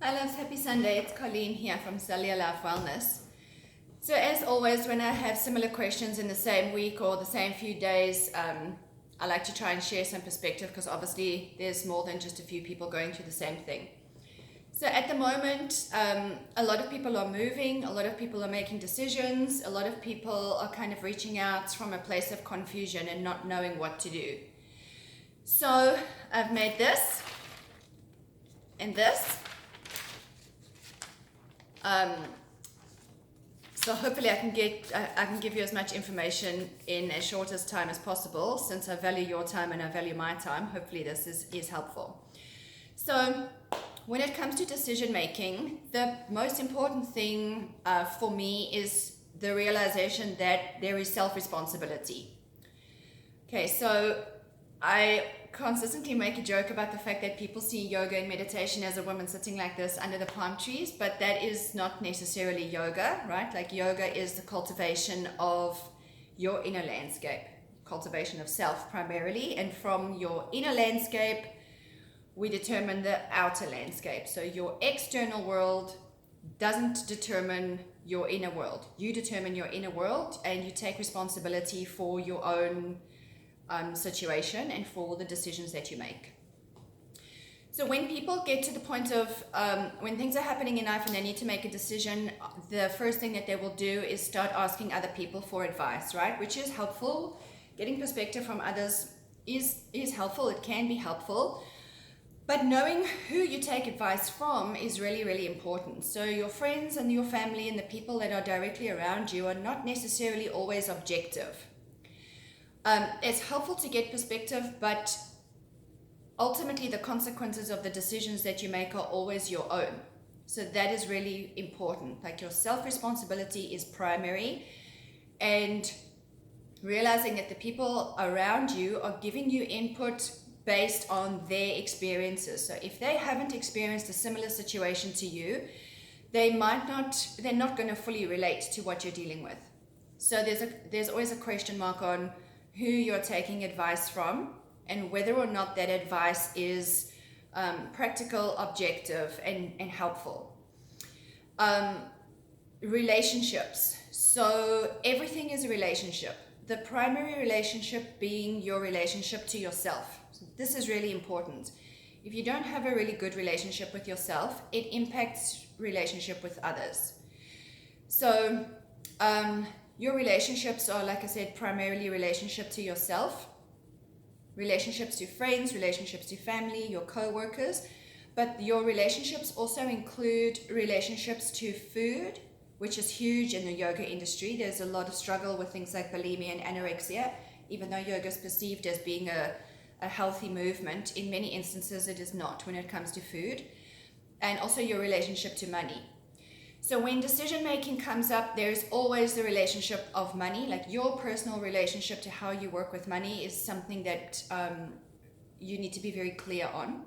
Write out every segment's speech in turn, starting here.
Hi loves, happy Sunday. It's Colleen here from Cellular Life Wellness. So as always, when I have similar questions in the same week or the same few days, I like to try and share some perspective because obviously there's more than just a few people going through the same thing. So at the moment, a lot of people are moving, a lot of people are making decisions, a lot of people are kind of reaching out from a place of confusion and not knowing what to do. So I've made this and this. So hopefully I can give you as much information in as short as time as possible. Since I value your time and I value my time, hopefully this is helpful. So when it comes to decision making, the most important thing for me is the realization that there is self-responsibility. Okay, so I consistently make a joke about the fact that people see yoga and meditation as a woman sitting like this under the palm trees, but that is not necessarily yoga, right? Like yoga is the cultivation of your inner landscape, cultivation of self primarily, and from your inner landscape, we determine the outer landscape. So your external world doesn't determine your inner world. You determine your inner world and you take responsibility for your own situation and for the decisions that you make. So when people get to the point of when things are happening in life and they need to make a decision, the first thing that they will do is start asking other people for advice, right? Which is helpful. Getting perspective from others is helpful. It can be helpful. But knowing who you take advice from is really, really important. So your friends and your family and the people that are directly around you are not necessarily always objective. It's helpful to get perspective, but ultimately the consequences of the decisions that you make are always your own. So that is really important. Like your self-responsibility is primary, and realizing that the people around you are giving you input based on their experiences. So if they haven't experienced a similar situation to you, they're not going to fully relate to what you're dealing with. So there's always a question mark on who you're taking advice from and whether or not that advice is practical, objective, and helpful. Relationships. So everything is a relationship. The primary relationship being your relationship to yourself. So this is really important. If you don't have a really good relationship with yourself, it impacts relationship with others. So your relationships are, like I said, primarily relationship to yourself, relationships to friends, relationships to family, your co-workers, but your relationships also include relationships to food, which is huge in the yoga industry. There's a lot of struggle with things like bulimia and anorexia, even though yoga is perceived as being a healthy movement. In many instances, it is not when it comes to food, and also your relationship to money. So when decision making comes up, there's always the relationship of money. Like your personal relationship to how you work with money is something that you need to be very clear on.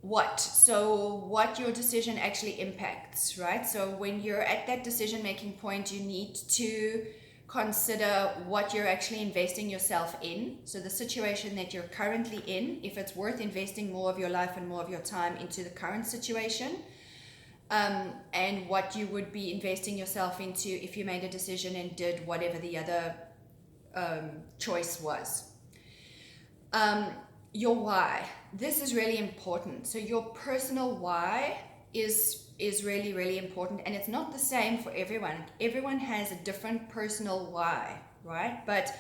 What your decision impacts, impacts, right? So when you're at that decision making point, you need to consider what you're actually investing yourself in. So the situation that you're currently in, if it's worth investing more of your life and more of your time into the current situation, and what you would be investing yourself into if you made a decision and did whatever the other choice was. Your why. This is really important. So your personal why is really, really important, and it's not the same for everyone. Everyone has a different personal why, right? But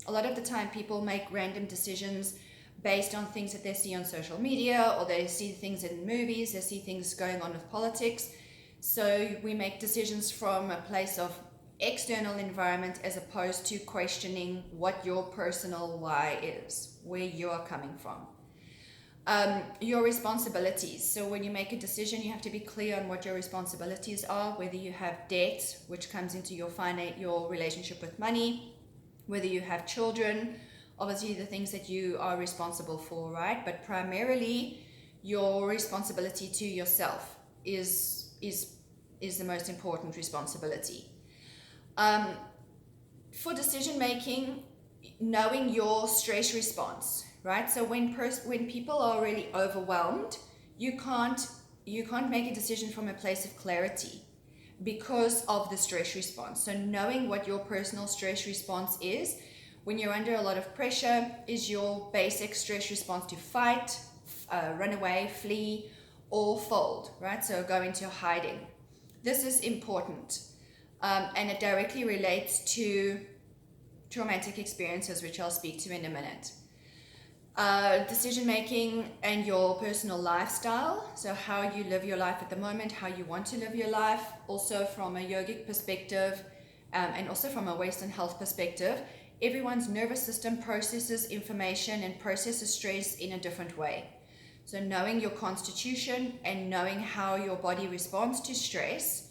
a lot of the time people make random decisions based on things that they see on social media, or they see things in movies, they see things going on with politics. So we make decisions from a place of external environment as opposed to questioning what your personal why is, where you are coming from. Your responsibilities. So when you make a decision, you have to be clear on what your responsibilities are, whether you have debt, which comes into your relationship with money, whether you have children, obviously the things that you are responsible for, right? But primarily your responsibility to yourself is the most important responsibility. For decision making, knowing your stress response, right? So when people are really overwhelmed, you can't make a decision from a place of clarity because of the stress response. So knowing what your personal stress response is when you're under a lot of pressure, is your basic stress response to fight, run away, flee, or fold, right? So go into hiding. This is important, and it directly relates to traumatic experiences, which I'll speak to in a minute. Decision making and your personal lifestyle, so how you live your life at the moment, how you want to live your life, also from a yogic perspective, and also from a Western health perspective. Everyone's nervous system processes information and processes stress in a different way. So knowing your constitution and knowing how your body responds to stress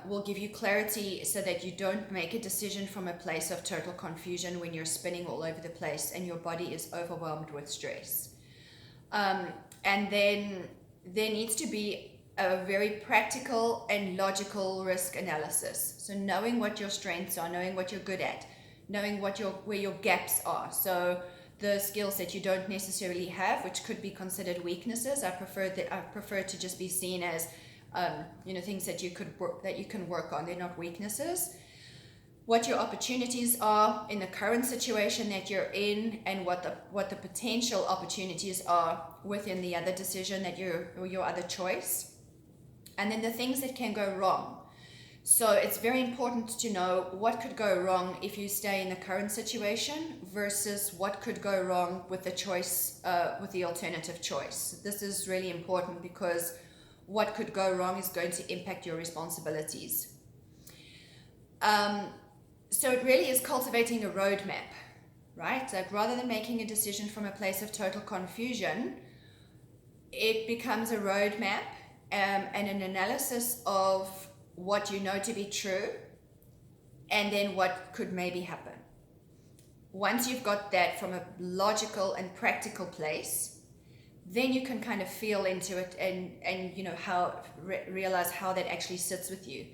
will give you clarity so that you don't make a decision from a place of total confusion when you're spinning all over the place and your body is overwhelmed with stress. And then there needs to be a very practical and logical risk analysis. So knowing what your strengths are, knowing what you're good at, knowing where your gaps are. So the skills that you don't necessarily have, which could be considered weaknesses, I prefer to just be seen as things that you can work on. They're not weaknesses. What your opportunities are in the current situation that you're in, and what the potential opportunities are within the other decision that your other choice, and then the things that can go wrong. So it's very important to know what could go wrong if you stay in the current situation versus what could go wrong with the choice, with the alternative choice. This is really important because what could go wrong is going to impact your responsibilities. So it really is cultivating a roadmap, right? Like rather than making a decision from a place of total confusion, it becomes a roadmap and an analysis of what you know to be true and then what could maybe happen. Once you've got that from a logical and practical place, then you can kind of feel into it and realize how that actually sits with you.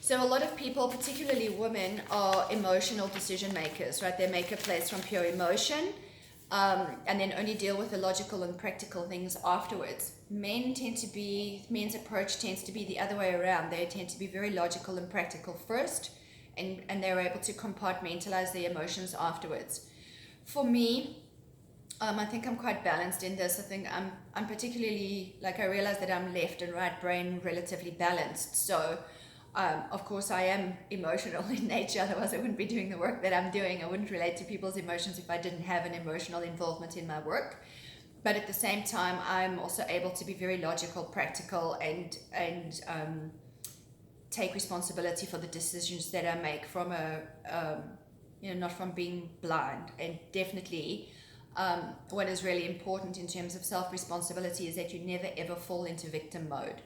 So a lot of people, particularly women, are emotional decision makers, right? They make a place from pure emotion and then only deal with the logical and practical things afterwards. Men's approach tends to be the other way around. They tend to be very logical and practical first, and they're able to compartmentalize their emotions afterwards. For me, I think I'm quite balanced in this. I think I'm particularly, I realize that I'm left and right brain relatively balanced. So, of course, I am emotional in nature. Otherwise, I wouldn't be doing the work that I'm doing. I wouldn't relate to people's emotions if I didn't have an emotional involvement in my work. But at the same time, I'm also able to be very logical, practical, and take responsibility for the decisions that I make from not from being blind. And definitely, what is really important in terms of self-responsibility is that you never ever fall into victim mode.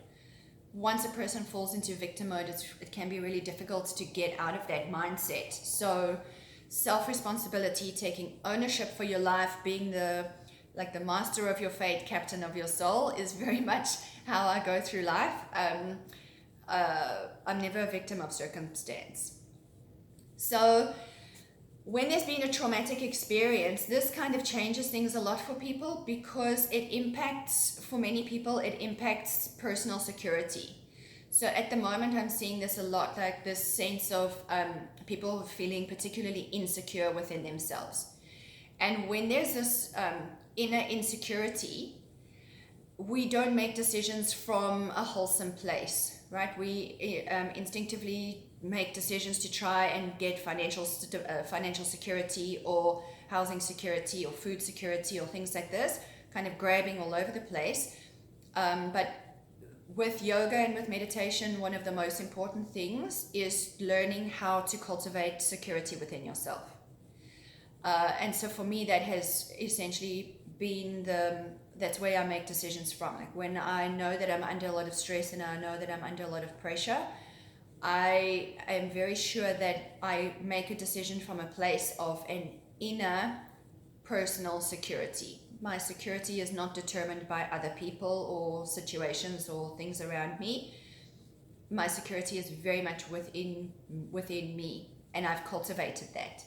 Once a person falls into victim mode, it can be really difficult to get out of that mindset. So self-responsibility, taking ownership for your life, being the master of your fate, captain of your soul, is very much how I go through life. I'm never a victim of circumstance. So when there's been a traumatic experience, this kind of changes things a lot for people because for many people, it impacts personal security. So at the moment, I'm seeing this a lot, like this sense of people feeling particularly insecure within themselves. And when there's this inner insecurity, we don't make decisions from a wholesome place, right? We instinctively make decisions to try and get financial security or housing security or food security or things like this, kind of grabbing all over the place. But with yoga and with meditation, one of the most important things is learning how to cultivate security within yourself. And so for me, that has essentially been that's where I make decisions from. Like when I know that I'm under a lot of stress and I know that I'm under a lot of pressure, I am very sure that I make a decision from a place of an inner personal security. My security is not determined by other people or situations or things around me. My security is very much within me, and I've cultivated that.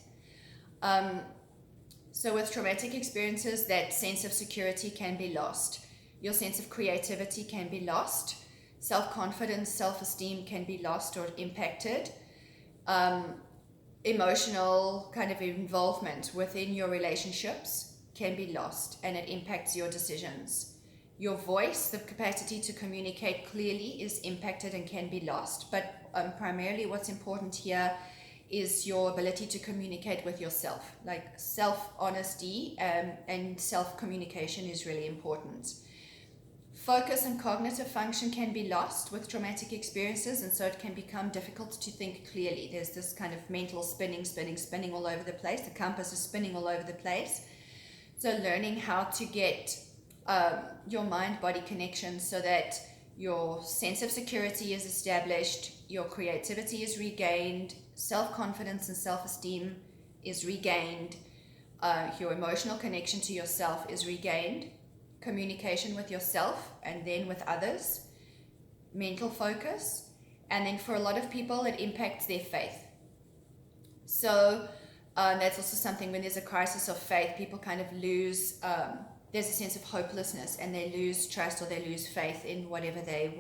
So with traumatic experiences, that sense of security can be lost. Your sense of creativity can be lost. Self-confidence, self-esteem can be lost or impacted. Emotional kind of involvement within your relationships can be lost, and it impacts your decisions. Your voice, the capacity to communicate clearly, is impacted and can be lost. But primarily what's important here is your ability to communicate with yourself. Like self-honesty and self-communication is really important. Focus and cognitive function can be lost with traumatic experiences, and so it can become difficult to think clearly. There's this kind of mental spinning all over the place. The compass is spinning all over the place. So learning how to get your mind-body connection so that your sense of security is established, your creativity is regained, self-confidence and self-esteem is regained, your emotional connection to yourself is regained, communication with yourself and then with others, mental focus, and then for a lot of people it impacts their faith. So that's also something, when there's a crisis of faith, people kind of lose, there's a sense of hopelessness, and they lose trust or they lose faith in whatever they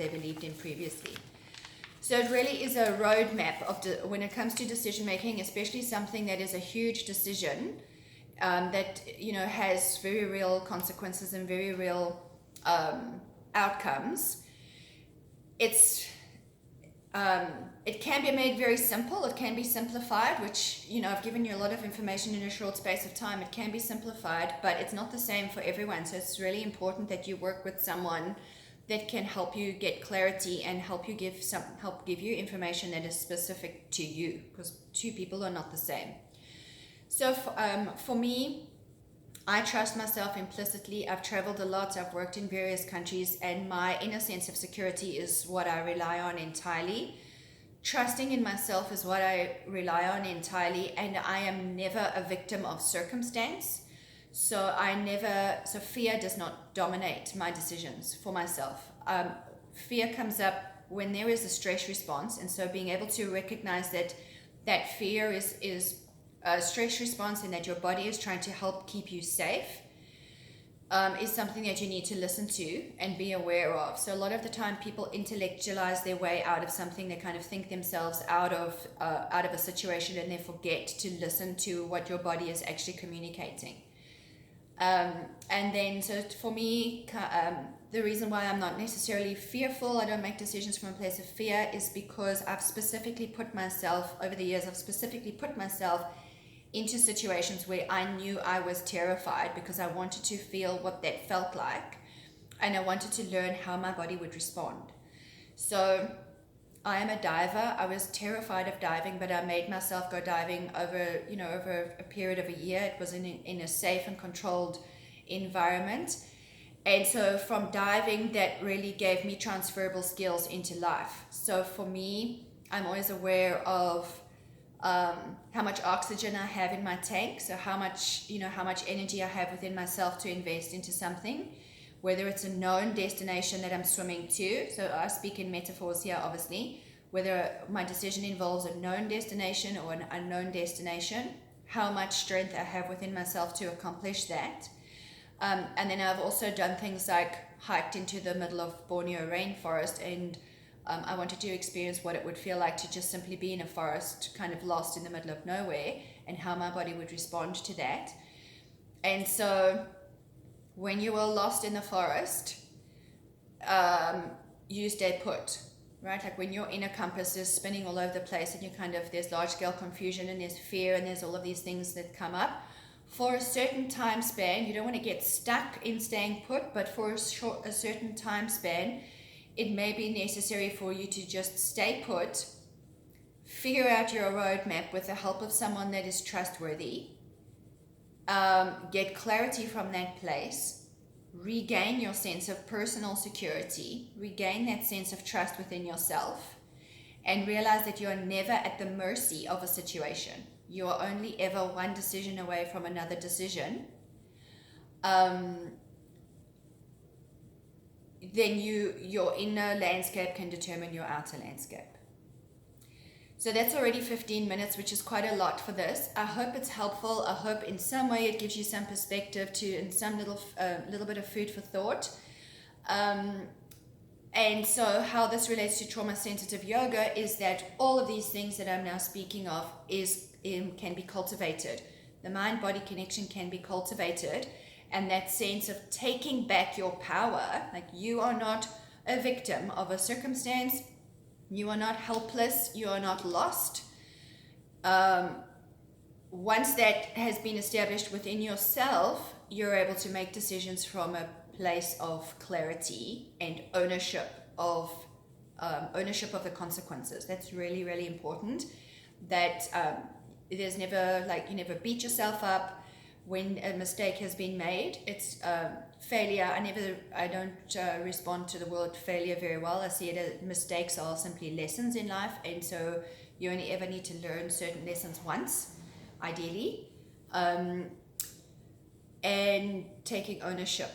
believed in previously. So it really is a roadmap of when it comes to decision making, especially something that is a huge decision that has very real consequences and very real outcomes. It can be made very simple. It can be simplified, which, I've given you a lot of information in a short space of time. It can be simplified, but it's not the same for everyone. So it's really important that you work with someone that can help you get clarity and help give you information that is specific to you, because two people are not the same. So for me, I trust myself implicitly. I've traveled a lot. I've worked in various countries, and my inner sense of security is what I rely on entirely. Trusting in myself is what I rely on entirely, and I am never a victim of circumstance. So fear does not dominate my decisions for myself. Fear comes up when there is a stress response, and so being able to recognize that fear is a stress response and that your body is trying to help keep you safe is something that you need to listen to and be aware of. So a lot of the time people intellectualize their way out of something. They kind of think themselves out of a situation, and they forget to listen to what your body is actually communicating. And then, so for me, the reason why I'm not necessarily fearful, I don't make decisions from a place of fear, is because over the years, I've specifically put myself into situations where I knew I was terrified, because I wanted to feel what that felt like, and I wanted to learn how my body would respond. So I am a diver. I was terrified of diving, but I made myself go diving over a period of a year. It was in a safe and controlled environment. And so from diving, that really gave me transferable skills into life. So for me, I'm always aware of how much oxygen I have in my tank. So how much energy I have within myself to invest into something, whether it's a known destination that I'm swimming to. So I speak in metaphors here, obviously, whether my decision involves a known destination or an unknown destination, how much strength I have within myself to accomplish that. And then I've also done things like hiked into the middle of Borneo rainforest, and I wanted to experience what it would feel like to just simply be in a forest, kind of lost in the middle of nowhere, and how my body would respond to that. And so when you are lost in the forest, you stay put, right? Like when your inner compass is spinning all over the place, and there's large scale confusion, and there's fear, and there's all of these things that come up. For a certain time span, you don't want to get stuck in staying put, but for a certain time span, it may be necessary for you to just stay put, figure out your roadmap with the help of someone that is trustworthy, get clarity from that place, regain your sense of personal security, regain that sense of trust within yourself, and realize that you are never at the mercy of a situation. You are only ever one decision away from another decision. Then your inner landscape can determine your outer landscape. So that's already 15 minutes, which is quite a lot for this. I hope it's helpful. I hope in some way it gives you some perspective to, and some little bit of food for thought. And so how this relates to trauma-sensitive yoga is that all of these things that I'm now speaking of can be cultivated. The mind-body connection can be cultivated, and that sense of taking back your power, like you are not a victim of a circumstance, you are not helpless, you are not lost. Once that has been established within yourself, you're able to make decisions from a place of clarity and ownership of the consequences. That's really, really important. That there's never, like, you never beat yourself up when a mistake has been made. It's failure. I don't respond to the word failure very well. I see it as mistakes are simply lessons in life, and so you only ever need to learn certain lessons once, ideally. And taking ownership,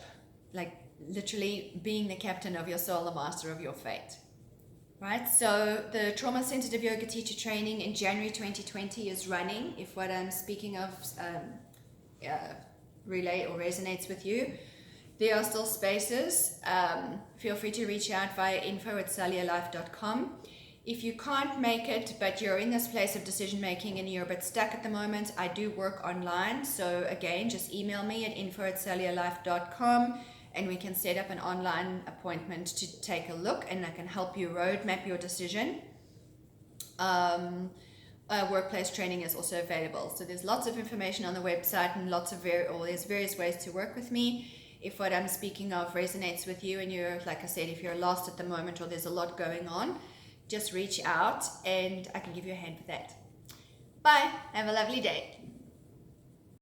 like literally being the captain of your soul, the master of your fate. Right? So the Trauma Sensitive Yoga Teacher Training in January 2020 is running. If what I'm speaking of relate or resonates with you, there are still spaces. Feel free to reach out via info@cellularlife.com. If you can't make it, but you're in this place of decision making and you're a bit stuck at the moment, I do work online. So again, just email me at info@cellularlife.com and we can set up an online appointment to take a look, and I can help you roadmap your decision. Workplace training is also available. So there's lots of information on the website and there's various ways to work with me. If what I'm speaking of resonates with you and you're, like I said, if you're lost at the moment or there's a lot going on, just reach out and I can give you a hand with that. Bye. Have a lovely day.